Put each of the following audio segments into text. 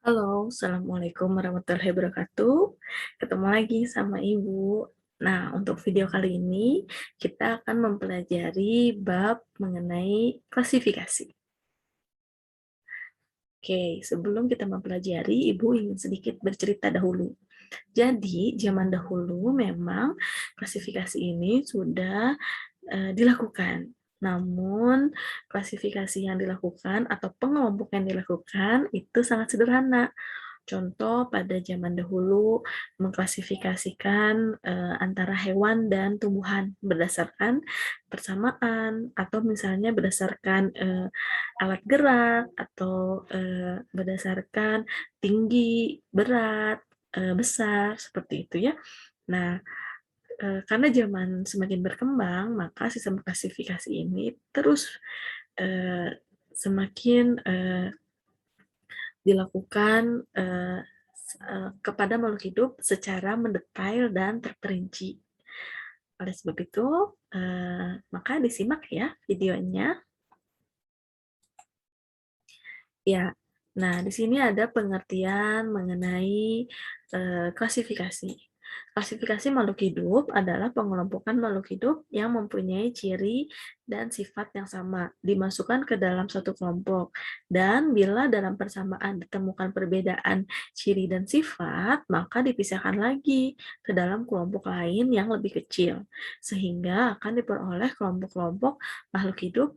Halo, Assalamualaikum warahmatullahi wabarakatuh. Ketemu lagi sama Ibu. Nah, untuk video kali ini kita akan mempelajari bab mengenai klasifikasi. Oke, sebelum kita mempelajari, Ibu ingin sedikit bercerita dahulu. Jadi, zaman dahulu memang klasifikasi ini sudah dilakukan. Namun, klasifikasi yang dilakukan atau pengelompokan yang dilakukan itu sangat sederhana. Contoh pada zaman dahulu mengklasifikasikan antara hewan dan tumbuhan berdasarkan persamaan atau misalnya berdasarkan alat gerak atau berdasarkan tinggi, berat, besar seperti itu ya. Nah, karena zaman semakin berkembang, maka sistem klasifikasi ini terus semakin dilakukan kepada makhluk hidup secara mendetail dan terperinci. Oleh sebab itu, maka disimak ya videonya. Ya, nah di sini ada pengertian mengenai klasifikasi. Klasifikasi makhluk hidup adalah pengelompokan makhluk hidup yang mempunyai ciri dan sifat yang sama, dimasukkan ke dalam satu kelompok. Dan bila dalam persamaan ditemukan perbedaan ciri dan sifat, maka dipisahkan lagi ke dalam kelompok lain yang lebih kecil, sehingga akan diperoleh kelompok-kelompok makhluk hidup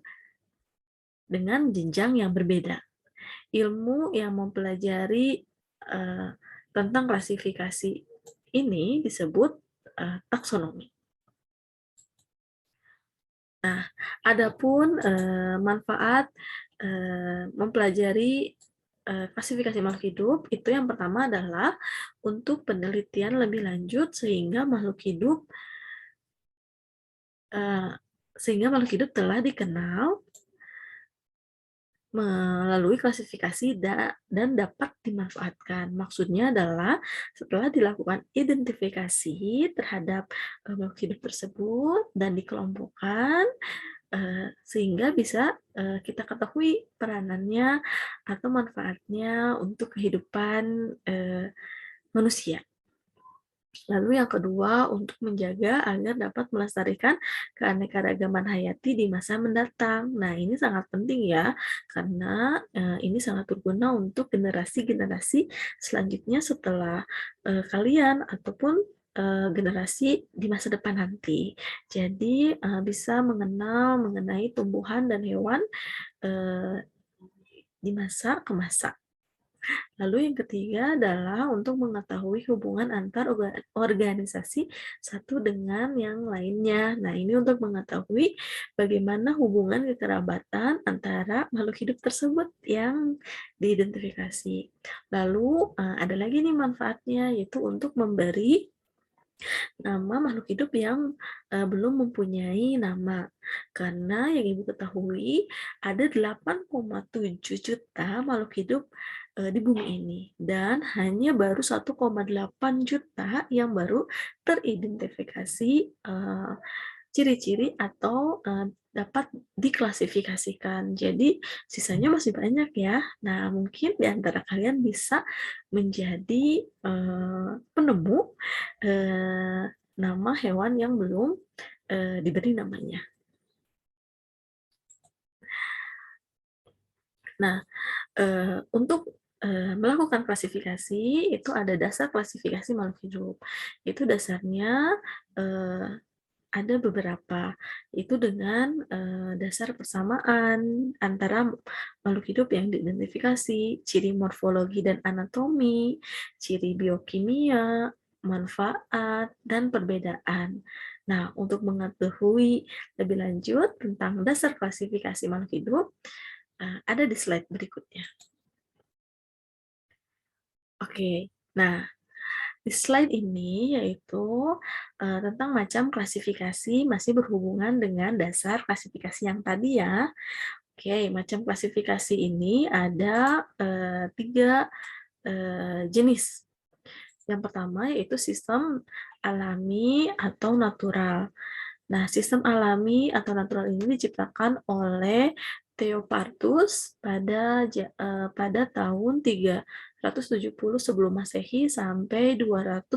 dengan jenjang yang berbeda. Ilmu yang mempelajari tentang klasifikasi ini disebut taksonomi. Nah, adapun manfaat mempelajari klasifikasi makhluk hidup itu yang pertama adalah untuk penelitian lebih lanjut sehingga makhluk hidup telah dikenal melalui klasifikasi dan dapat dimanfaatkan. Maksudnya adalah setelah dilakukan identifikasi terhadap makhluk hidup tersebut dan dikelompokkan, sehingga bisa kita ketahui peranannya atau manfaatnya untuk kehidupan manusia. Lalu yang kedua, untuk menjaga agar dapat melestarikan keanekaragaman hayati di masa mendatang. Nah, ini sangat penting ya, karena ini sangat berguna untuk generasi-generasi selanjutnya setelah kalian ataupun generasi di masa depan nanti. Jadi, bisa mengenal mengenai tumbuhan dan hewan eh, di masa ke masa. Lalu yang ketiga adalah untuk mengetahui hubungan antar organisasi satu dengan yang lainnya. Nah, ini untuk mengetahui bagaimana hubungan kekerabatan antara makhluk hidup tersebut yang diidentifikasi. Lalu ada lagi nih manfaatnya, yaitu untuk memberi nama makhluk hidup yang belum mempunyai nama. Karena yang Ibu ketahui ada 8,7 juta makhluk hidup di bumi ini dan hanya baru 1,8 juta yang baru teridentifikasi ciri-ciri atau dapat diklasifikasikan. Jadi sisanya masih banyak ya. Nah, mungkin di antara kalian bisa menjadi penemu eh, nama hewan yang belum diberi namanya. Nah, untuk melakukan klasifikasi itu ada dasar klasifikasi makhluk hidup. Itu dasarnya ada beberapa. Itu dengan dasar persamaan antara makhluk hidup yang diidentifikasi, ciri morfologi dan anatomi, ciri biokimia, manfaat, dan perbedaan. Nah, untuk mengetahui lebih lanjut tentang dasar klasifikasi makhluk hidup, ada di slide berikutnya. Oke, nah di slide ini yaitu tentang macam klasifikasi masih berhubungan dengan dasar klasifikasi yang tadi ya. Oke, macam klasifikasi ini ada 3 jenis. Yang pertama yaitu sistem alami atau natural. Nah, sistem alami atau natural ini diciptakan oleh Theopardus pada tahun 370 sebelum Masehi sampai 285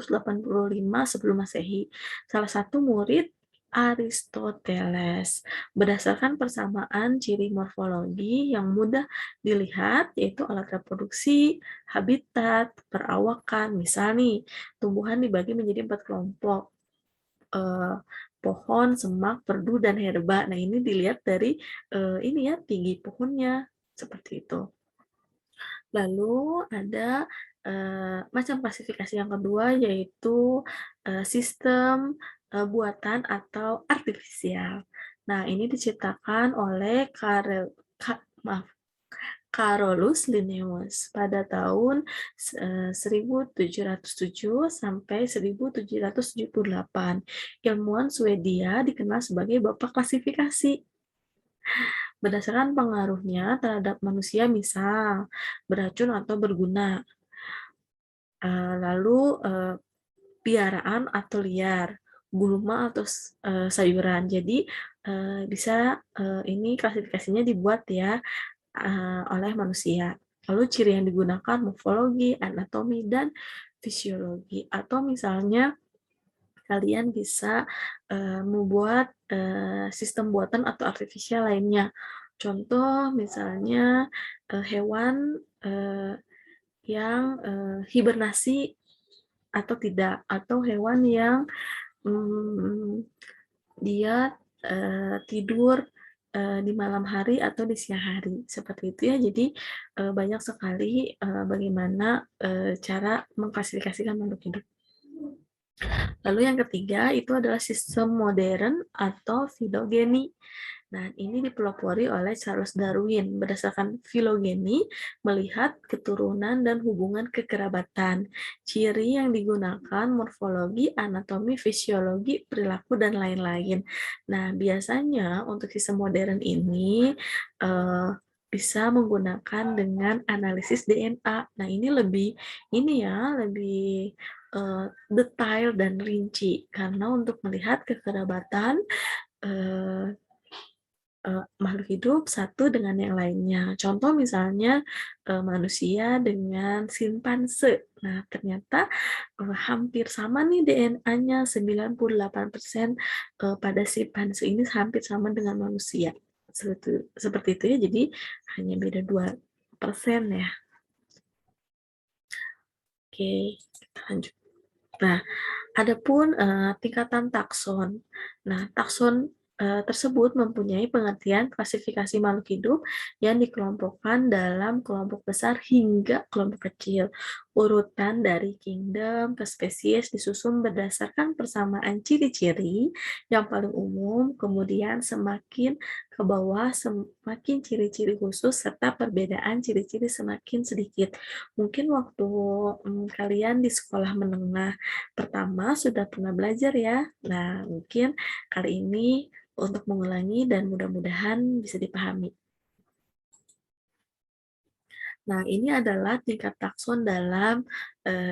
sebelum Masehi. Salah satu murid Aristoteles. Berdasarkan persamaan ciri morfologi yang mudah dilihat, yaitu alat reproduksi, habitat, perawakan. Misal nih, tumbuhan dibagi menjadi 4 kelompok. Pohon, semak, perdu, dan herba. Nah, ini dilihat dari ini ya, tinggi pohonnya, seperti itu. Lalu ada macam klasifikasi yang kedua, yaitu sistem buatan atau artifisial. Nah, ini diciptakan oleh Carolus Linnaeus pada tahun 1707 sampai 1778. Ilmuwan Swedia dikenal sebagai bapak klasifikasi. Berdasarkan pengaruhnya terhadap manusia, misal beracun atau berguna. Lalu piaraan atau liar, gulma atau sayuran. Jadi bisa ini klasifikasinya dibuat ya oleh manusia. Lalu ciri yang digunakan morfologi, anatomi, dan fisiologi. Atau misalnya kalian bisa membuat sistem buatan atau artifisial lainnya. Contoh misalnya hewan yang hibernasi atau tidak, atau hewan yang dia tidur di malam hari atau di siang hari, seperti itu ya. Jadi banyak sekali bagaimana cara mengklasifikasikan makhluk hidup. Lalu yang ketiga itu adalah sistem modern atau filogeni. Nah, ini dipelopori oleh Charles Darwin. Berdasarkan filogeni, melihat keturunan dan hubungan kekerabatan. Ciri yang digunakan morfologi, anatomi, fisiologi, perilaku, dan lain-lain. Nah, biasanya untuk sistem modern ini bisa menggunakan dengan analisis DNA. Nah, ini lebih detail dan rinci karena untuk melihat kekerabatan makhluk hidup satu dengan yang lainnya. Contoh misalnya manusia dengan simpanse. Nah, ternyata hampir sama nih DNA-nya, 98% pada simpanse ini hampir sama dengan manusia. Seperti itu ya, jadi hanya beda 2% ya. Oke, kita lanjut. Nah, adapun tingkatan takson. Nah, takson tersebut mempunyai pengertian klasifikasi makhluk hidup yang dikelompokkan dalam kelompok besar hingga kelompok kecil. Urutan dari kingdom ke spesies disusun berdasarkan persamaan ciri-ciri yang paling umum, kemudian semakin ke bawah semakin ciri-ciri khusus, serta perbedaan ciri-ciri semakin sedikit. Mungkin waktu kalian di sekolah menengah pertama sudah pernah belajar ya. Nah, mungkin kali ini untuk mengulangi dan mudah-mudahan bisa dipahami. Nah, ini adalah tingkat takson dalam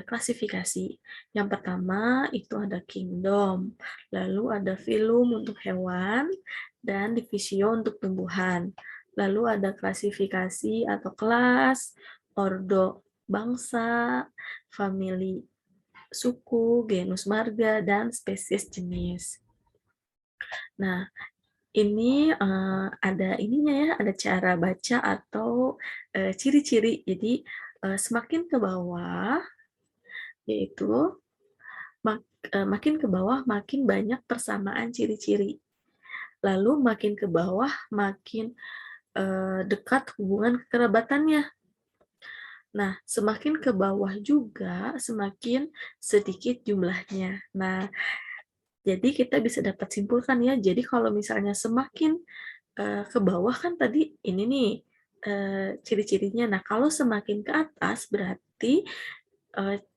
klasifikasi. Yang pertama itu ada kingdom, lalu ada phylum untuk hewan, dan divisio untuk tumbuhan. Lalu ada klasifikasi atau kelas, ordo bangsa, famili suku, genus marga, dan spesies jenis. Nah, ini ada ininya ya, ada cara baca atau ciri-ciri. Jadi semakin ke bawah, yaitu makin ke bawah makin banyak persamaan ciri-ciri. Lalu makin ke bawah makin dekat hubungan kekerabatannya. Nah, semakin ke bawah juga semakin sedikit jumlahnya. Nah, jadi kita bisa dapat simpulkan ya. Jadi kalau misalnya semakin ke bawah kan tadi ini nih ciri-cirinya. Nah, kalau semakin ke atas berarti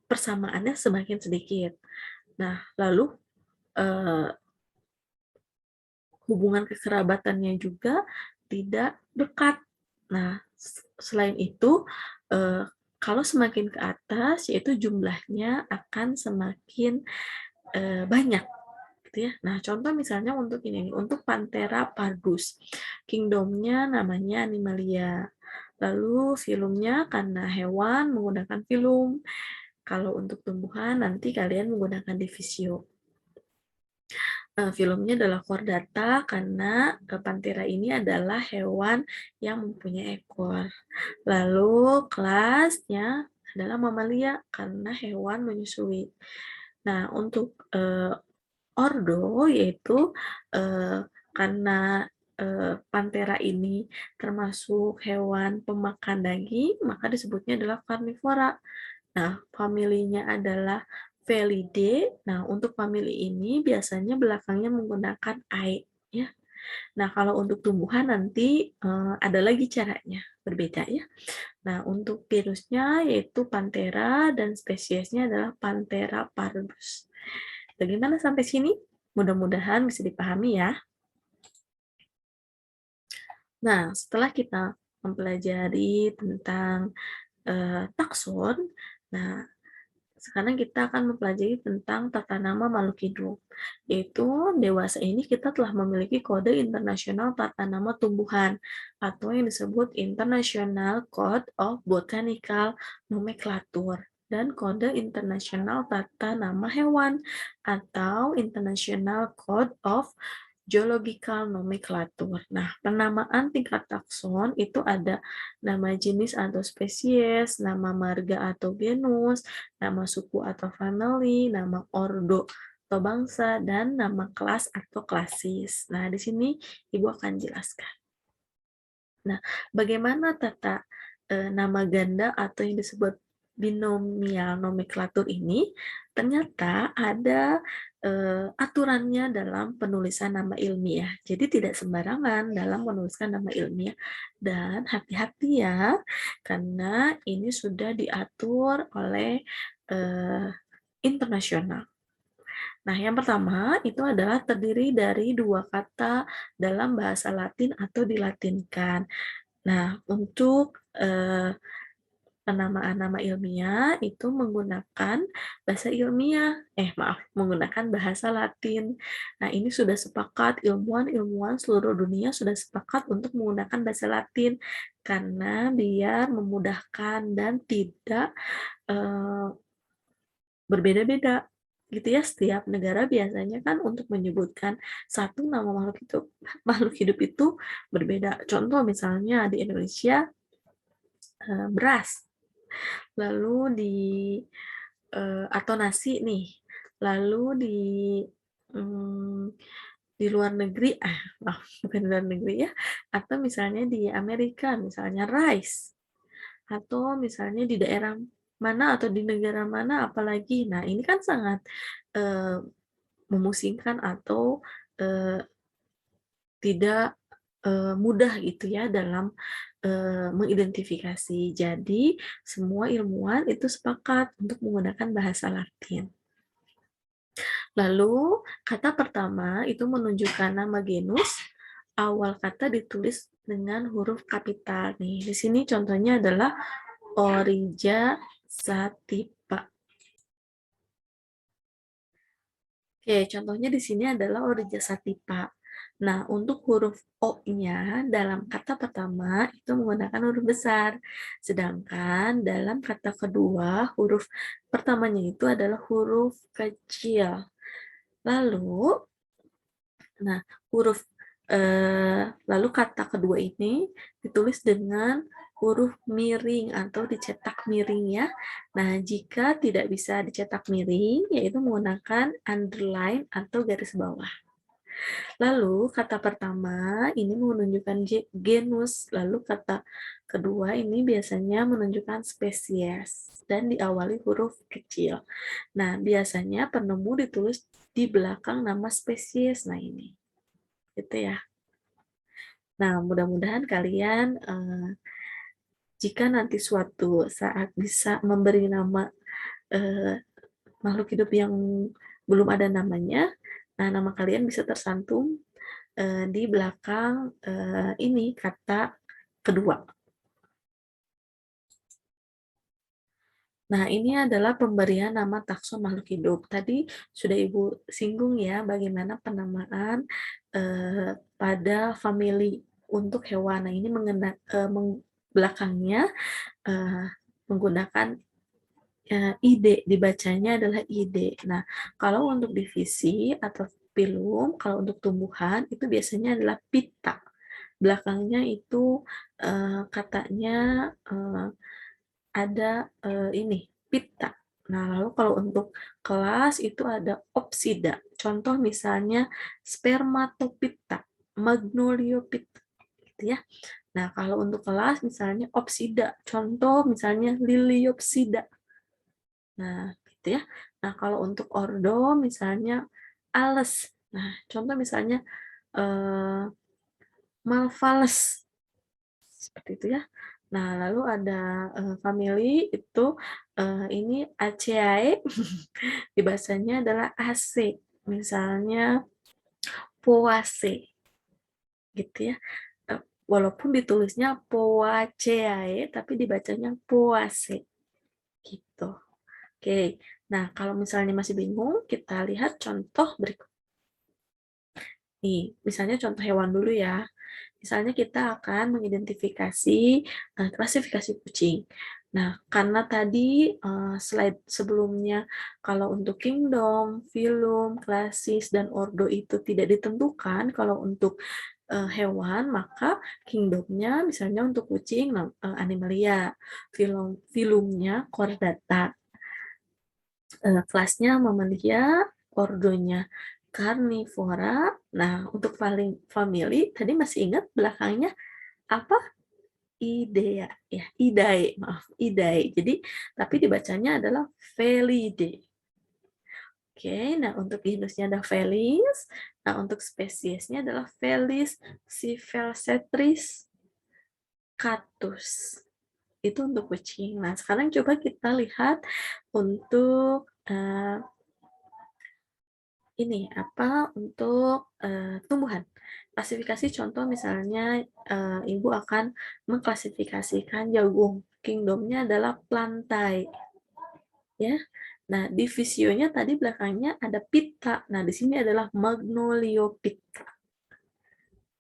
persamaannya semakin sedikit. Nah, lalu hubungan kekerabatannya juga tidak dekat. Nah, selain itu kalau semakin ke atas yaitu jumlahnya akan semakin banyak. gitu ya. Nah, contoh misalnya untuk ini nih, untuk Panthera pardus. Kingdomnya namanya Animalia. Lalu filumnya karena hewan menggunakan filum. Kalau untuk tumbuhan nanti kalian menggunakan divisio. Filmnya adalah chordata karena Panthera ini adalah hewan yang mempunyai ekor. Lalu kelasnya adalah mamalia karena hewan menyusui. Nah, untuk ordo yaitu karena Panthera ini termasuk hewan pemakan daging, maka disebutnya adalah karnivora. Nah, familinya adalah Felidae. Nah, untuk famili ini biasanya belakangnya menggunakan "-ae", ya. Nah, kalau untuk tumbuhan nanti ada lagi caranya, berbeda ya. Nah, untuk virusnya yaitu Panthera dan spesiesnya adalah Panthera pardus. Bagaimana sampai sini? Mudah-mudahan bisa dipahami ya. Nah, setelah kita mempelajari tentang takson, nah sekarang kita akan mempelajari tentang tata nama makhluk hidup. Yaitu dewasa ini kita telah memiliki kode internasional tata nama tumbuhan atau yang disebut International Code of Botanical Nomenclature dan kode internasional tata nama hewan atau International Code of Geological Nomenclature. Nah, penamaan tingkat takson itu ada nama jenis atau spesies, nama marga atau genus, nama suku atau family, nama ordo atau bangsa, dan nama kelas atau klasis. Nah, di sini Ibu akan jelaskan. Nah, bagaimana tata nama ganda atau yang disebut binomial nomenklatur ini? Ternyata ada aturannya dalam penulisan nama ilmiah. Jadi tidak sembarangan dalam menuliskan nama ilmiah. Dan hati-hati ya, karena ini sudah diatur oleh internasional. Nah, yang pertama itu adalah terdiri dari dua kata dalam bahasa Latin atau dilatinkan. Nah, untuk penamaan nama ilmiah itu menggunakan bahasa ilmiah, menggunakan bahasa Latin. Nah, ini sudah sepakat ilmuwan-ilmuwan seluruh dunia sudah sepakat untuk menggunakan bahasa Latin karena biar memudahkan dan tidak berbeda-beda gitu ya. Setiap negara biasanya kan untuk menyebutkan satu nama makhluk hidup itu berbeda. Contoh misalnya di Indonesia beras, lalu atau nasi nih, lalu mmm, di luar negeri bukan di luar negeri ya, atau misalnya di Amerika misalnya rice, atau misalnya di daerah mana atau di negara mana apalagi. Nah, ini kan sangat eee, memusingkan atau eee, tidak mudah gitu ya dalam mengidentifikasi. Jadi, semua ilmuwan itu sepakat untuk menggunakan bahasa Latin. Lalu, kata pertama itu menunjukkan nama genus, awal kata ditulis dengan huruf kapital. Nih, di sini contohnya adalah Oriza sativa. Oke, contohnya di sini adalah Oriza sativa. Nah, untuk huruf O-nya dalam kata pertama itu menggunakan huruf besar. Sedangkan dalam kata kedua, huruf pertamanya itu adalah huruf kecil. Lalu, nah, lalu kata kedua ini ditulis dengan huruf miring atau dicetak miring ya. Nah, jika tidak bisa dicetak miring, yaitu menggunakan underline atau garis bawah. Lalu kata pertama ini menunjukkan genus, lalu kata kedua ini biasanya menunjukkan spesies dan diawali huruf kecil. Nah, biasanya penemu ditulis di belakang nama spesies. Nah, ini. Gitu ya. Nah, mudah-mudahan kalian jika nanti suatu saat bisa memberi nama makhluk hidup yang belum ada namanya, nah nama kalian bisa tersantum di belakang ini kata kedua. Nah, ini adalah pemberian nama takson makhluk hidup. Tadi sudah Ibu singgung ya, bagaimana penamaan pada famili untuk hewan. Nah, ini belakangnya eh, menggunakan ide, dibacanya adalah ide. Nah, kalau untuk divisi atau filum, kalau untuk tumbuhan itu biasanya adalah pita. Belakangnya itu katanya ada ini pita. Nah, lalu kalau untuk kelas itu ada opsida. Contoh misalnya spermatopita, magnoliopita, gitu ya. Nah, kalau untuk kelas misalnya opsida. Contoh misalnya liliopsida. Nah, gitu ya. Nah, kalau untuk ordo misalnya ales. Nah, contoh misalnya eh, malvales. Seperti itu ya. Nah, lalu ada family itu ini ACAE dibahasanya adalah AC. Misalnya POACE gitu ya. Walaupun ditulisnya POACAE tapi dibacanya POACE gitu. Oke. Nah, kalau misalnya masih bingung, kita lihat contoh berikut. Nih, misalnya contoh hewan dulu ya. Misalnya kita akan mengidentifikasi klasifikasi kucing. Nah, karena tadi slide sebelumnya kalau untuk kingdom, phylum, klasis, dan ordo itu tidak ditentukan kalau untuk hewan, maka kingdomnya misalnya untuk kucing Animalia, phylumnya Chordata, kelasnya Mamalia, ordonya Carnivora. Nah, untuk family tadi masih ingat belakangnya apa? Idea ya, Idae, maaf, Idae. Jadi tapi dibacanya adalah Felidae. Oke, nah untuk genusnya ada Felis. Nah, untuk spesiesnya adalah Felis sylvestris catus. Itu untuk kucing. Nah, sekarang coba kita lihat untuk ini apa untuk tumbuhan. Klasifikasi contoh misalnya Ibu akan mengklasifikasikan jagung. Kingdomnya adalah plantae, ya. Nah, divisionya tadi belakangnya ada pita. Nah, di sini adalah magnoliopita.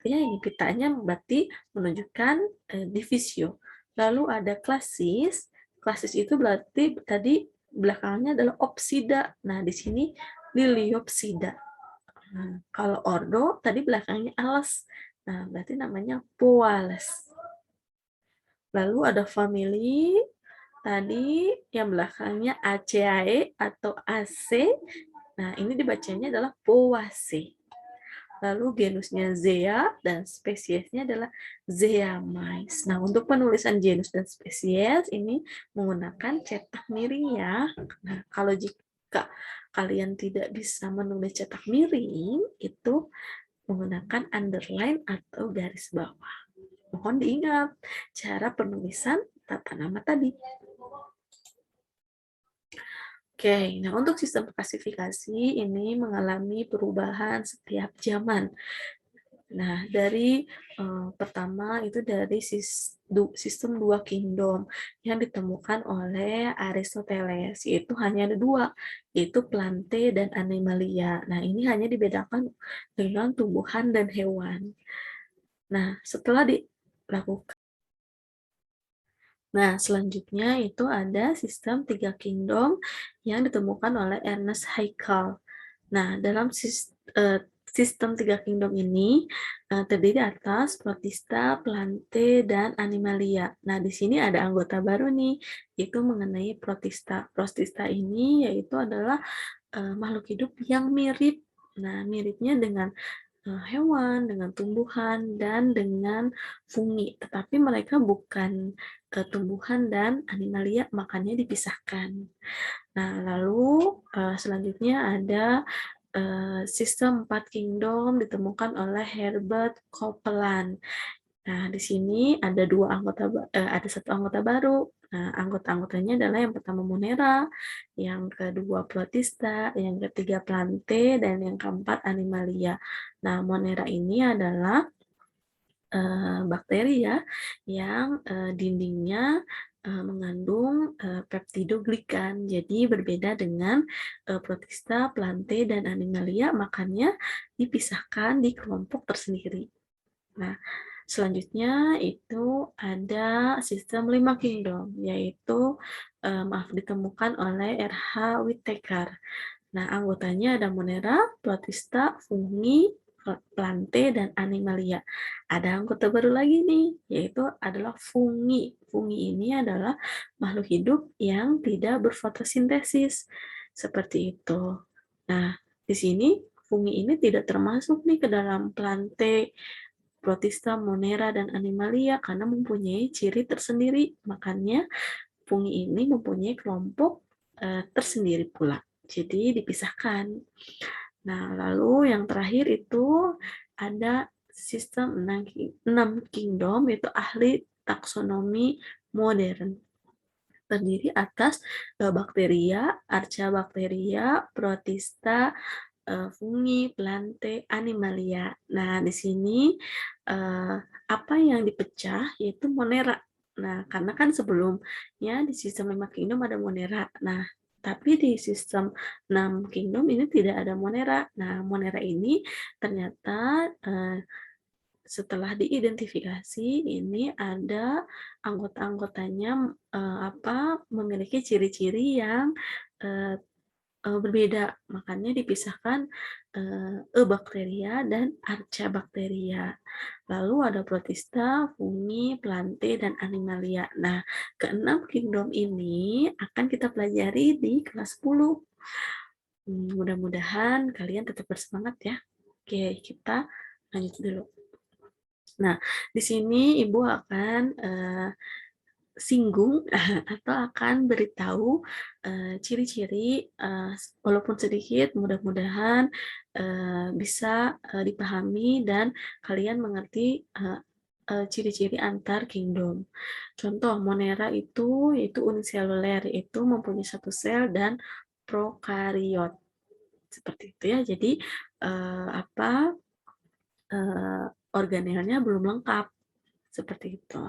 Ya, ini pitanya berarti menunjukkan divisio. Lalu ada klasis. Klasis itu berarti tadi belakangnya adalah opsida. Nah, di sini liliopsida. Nah, kalau ordo tadi belakangnya alas. Nah, berarti namanya Poales. Lalu ada family tadi yang belakangnya ACAE atau AC. Nah, ini dibacanya adalah Poaceae. Lalu genusnya Zea dan spesiesnya adalah Zeamys. Nah, untuk penulisan genus dan spesies ini menggunakan cetak miring ya. Nah, kalau jika kalian tidak bisa menulis cetak miring, itu menggunakan underline atau garis bawah. Mohon diingat cara penulisan tata nama tadi. Oke, nah untuk sistem klasifikasi ini mengalami perubahan setiap zaman. Nah, dari pertama itu dari sistem dua kingdom yang ditemukan oleh Aristoteles, yaitu hanya ada dua, yaitu plante dan animalia. Nah, ini hanya dibedakan dengan tumbuhan dan hewan. Nah, setelah dilakukan, nah selanjutnya itu ada sistem tiga kingdom yang ditemukan oleh Ernest Haeckel. Nah, dalam sistem tiga kingdom ini terdiri atas protista, plante, dan animalia. Nah, di sini ada anggota baru nih, yaitu mengenai protista. Protista ini yaitu adalah makhluk hidup yang mirip. Nah, miripnya dengan hewan, dengan tumbuhan, dan dengan fungi. Tetapi mereka bukan tumbuhan dan animalia, makanya dipisahkan. Nah, lalu selanjutnya ada sistem 4 kingdom ditemukan oleh Herbert Copeland. Nah, di sini ada ada satu anggota baru. Nah, anggota-anggotanya adalah yang pertama Monera, yang kedua Protista, yang ketiga Plante, dan yang keempat Animalia. Nah, Monera ini adalah bakteri ya, yang dindingnya mengandung peptidoglikan. Jadi berbeda dengan Protista, Plantae, dan Animalia, makanya dipisahkan di kelompok tersendiri. Nah, selanjutnya itu ada sistem lima kingdom, yaitu ditemukan oleh R.H. Whittaker. Nah, anggotanya ada Monera, Protista, Fungi, Plantae, dan Animalia. Ada anggota baru lagi nih, yaitu adalah fungi. Fungi ini adalah makhluk hidup yang tidak berfotosintesis. Seperti itu. Nah, di sini fungi ini tidak termasuk nih ke dalam Plantae, Protista, Monera, dan Animalia karena mempunyai ciri tersendiri. Makanya fungi ini mempunyai kelompok tersendiri pula. Jadi dipisahkan. Nah, lalu yang terakhir itu ada sistem 6 kingdom, yaitu ahli taksonomi modern. Terdiri atas bakteria, archabacteria, protista, fungi, Plantae, Animalia. Nah, di sini apa yang dipecah yaitu Monera. Nah, karena kan sebelumnya di sistem 5 kingdom ada Monera. Nah, tapi di sistem 6 kingdom ini tidak ada Monera. Nah, Monera ini ternyata setelah diidentifikasi ini ada anggota-anggotanya memiliki ciri-ciri yang eh, berbeda, makanya dipisahkan Eubacteria dan Archabacteria. Lalu ada Protista, Fungi, Plantae, dan Animalia. Nah, keenam kingdom ini akan kita pelajari di kelas 10. Mudah-mudahan kalian tetap bersemangat ya. Oke, kita lanjut dulu. Nah, di sini Ibu akan singgung atau akan beritahu ciri-ciri walaupun sedikit, mudah-mudahan bisa dipahami dan kalian mengerti ciri-ciri antar kingdom. Contoh Monera itu yaitu uniseluler, itu mempunyai satu sel dan prokariot. Seperti itu ya. Jadi apa organelnya belum lengkap. Seperti itu.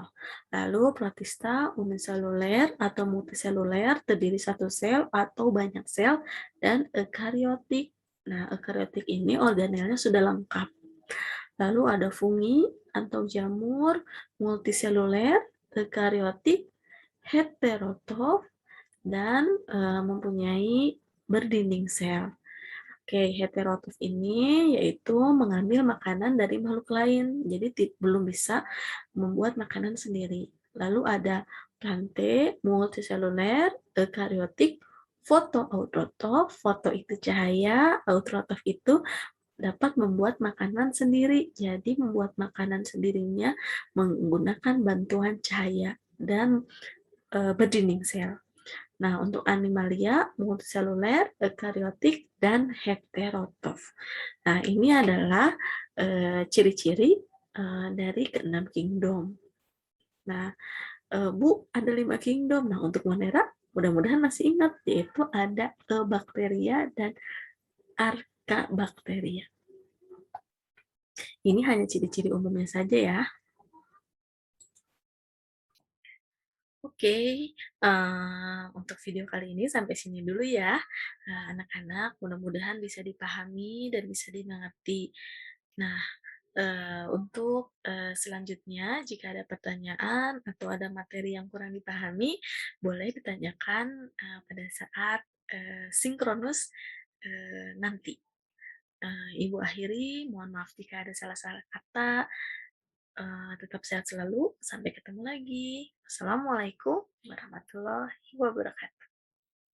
Lalu protista uniseluler atau multiseluler terdiri satu sel atau banyak sel dan eukariotik. Nah, eukariotik ini organelnya sudah lengkap. Lalu ada fungi atau jamur multiseluler, eukariotik, heterotrof, dan mempunyai berdinding sel. Oke, heterotrof ini yaitu mengambil makanan dari makhluk lain, jadi belum bisa membuat makanan sendiri. Lalu ada Plantae, multiseluler, eukariotik, fotoautotrof, foto itu cahaya, autotrof itu dapat membuat makanan sendiri. Jadi membuat makanan sendirinya menggunakan bantuan cahaya dan berdinding sel. Nah, untuk animalia, multiseluler, eukariotik, dan heterotrof. Nah, ini adalah ciri-ciri dari keenam kingdom. Nah, Bu, ada 5 kingdom. Nah, untuk Monera, mudah-mudahan masih ingat, yaitu ada bakteria dan arkabakteria. Ini hanya ciri-ciri umumnya saja ya. Oke, untuk video kali ini sampai sini dulu ya. Anak-anak, mudah-mudahan bisa dipahami dan bisa dimengerti. Nah, untuk selanjutnya, jika ada pertanyaan atau ada materi yang kurang dipahami, boleh ditanyakan pada saat sinkronus nanti. Ibu akhiri, mohon maaf jika ada salah-salah kata. Tetap sehat selalu, sampai ketemu lagi. Wassalamualaikum warahmatullahi wabarakatuh.